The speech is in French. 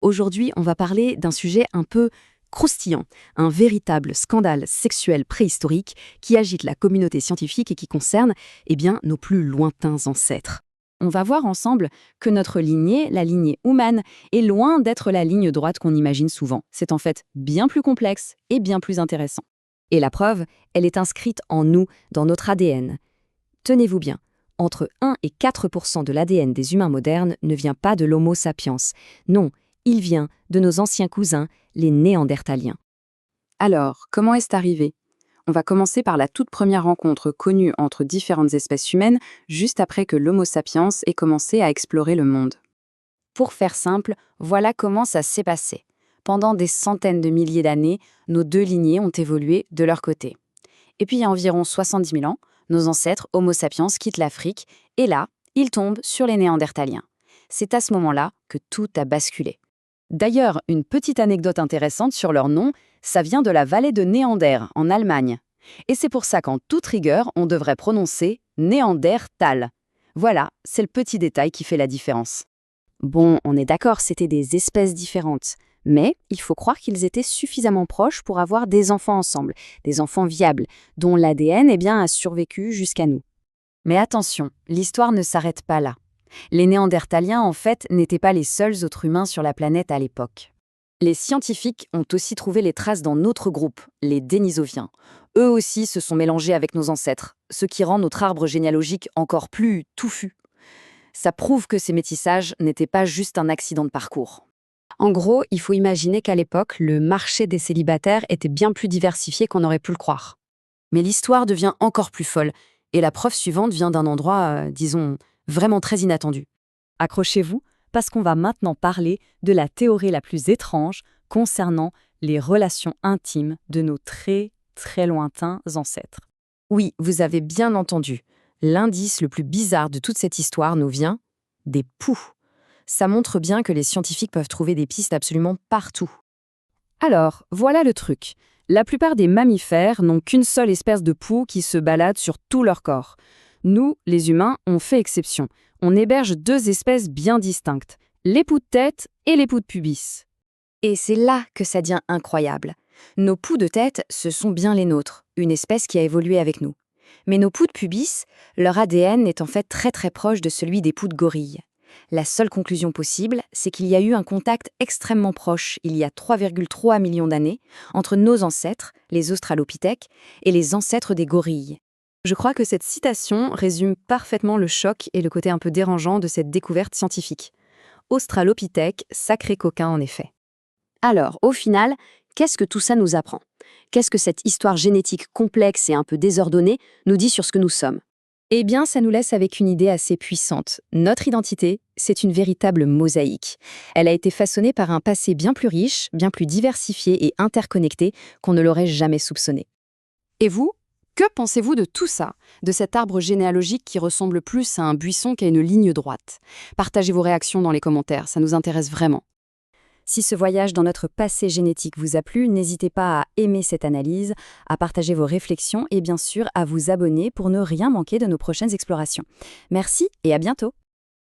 Aujourd'hui, on va parler d'un sujet un peu croustillant, un véritable scandale sexuel préhistorique qui agite la communauté scientifique et qui concerne, nos plus lointains ancêtres. On va voir ensemble que notre lignée, la lignée humaine, est loin d'être la ligne droite qu'on imagine souvent. C'est en fait bien plus complexe et bien plus intéressant. Et la preuve, elle est inscrite en nous, dans notre ADN. Tenez-vous bien, entre 1 et 4% de l'ADN des humains modernes ne vient pas de l'Homo sapiens. Non, il vient de nos anciens cousins, les Néandertaliens. Alors, comment est-ce arrivé? On va commencer par la toute première rencontre connue entre différentes espèces humaines, juste après que l'Homo sapiens ait commencé à explorer le monde. Pour faire simple, voilà comment ça s'est passé. Pendant des centaines de milliers d'années, nos deux lignées ont évolué de leur côté. Et puis il y a environ 70 000 ans, nos ancêtres Homo sapiens quittent l'Afrique, et là, ils tombent sur les Néandertaliens. C'est à ce moment-là que tout a basculé. D'ailleurs, une petite anecdote intéressante sur leur nom, ça vient de la vallée de Néander, en Allemagne. Et c'est pour ça qu'en toute rigueur, on devrait prononcer Néandertal. Voilà, c'est le petit détail qui fait la différence. Bon, on est d'accord, c'était des espèces différentes. Mais il faut croire qu'ils étaient suffisamment proches pour avoir des enfants ensemble, des enfants viables, dont l'ADN a survécu jusqu'à nous. Mais attention, l'histoire ne s'arrête pas là. Les Néandertaliens, en fait, n'étaient pas les seuls autres humains sur la planète à l'époque. Les scientifiques ont aussi trouvé les traces dans notre groupe, les Dénisoviens. Eux aussi se sont mélangés avec nos ancêtres, ce qui rend notre arbre généalogique encore plus touffu. Ça prouve que ces métissages n'étaient pas juste un accident de parcours. En gros, il faut imaginer qu'à l'époque, le marché des célibataires était bien plus diversifié qu'on aurait pu le croire. Mais l'histoire devient encore plus folle, et la preuve suivante vient d'un endroit, vraiment très inattendu. Accrochez-vous, parce qu'on va maintenant parler de la théorie la plus étrange concernant les relations intimes de nos très, très lointains ancêtres. Oui, vous avez bien entendu. L'indice le plus bizarre de toute cette histoire nous vient des poux. Ça montre bien que les scientifiques peuvent trouver des pistes absolument partout. Alors, voilà le truc. La plupart des mammifères n'ont qu'une seule espèce de poux qui se balade sur tout leur corps. Nous, les humains, on fait exception. On héberge deux espèces bien distinctes, les poux de tête et les poux de pubis. Et c'est là que ça devient incroyable. Nos poux de tête, ce sont bien les nôtres, une espèce qui a évolué avec nous. Mais nos poux de pubis, leur ADN est en fait très très proche de celui des poux de gorille. La seule conclusion possible, c'est qu'il y a eu un contact extrêmement proche, il y a 3,3 millions d'années, entre nos ancêtres, les australopithèques, et les ancêtres des gorilles. Je crois que cette citation résume parfaitement le choc et le côté un peu dérangeant de cette découverte scientifique. Australopithèque, sacré coquin en effet. Alors, au final, qu'est-ce que tout ça nous apprend? Qu'est-ce que cette histoire génétique complexe et un peu désordonnée nous dit sur ce que nous sommes? Eh bien, ça nous laisse avec une idée assez puissante. Notre identité, c'est une véritable mosaïque. Elle a été façonnée par un passé bien plus riche, bien plus diversifié et interconnecté qu'on ne l'aurait jamais soupçonné. Et vous? Que pensez-vous de tout ça, de cet arbre généalogique qui ressemble plus à un buisson qu'à une ligne droite? Partagez vos réactions dans les commentaires, ça nous intéresse vraiment. Si ce voyage dans notre passé génétique vous a plu, n'hésitez pas à aimer cette analyse, à partager vos réflexions et bien sûr à vous abonner pour ne rien manquer de nos prochaines explorations. Merci et à bientôt!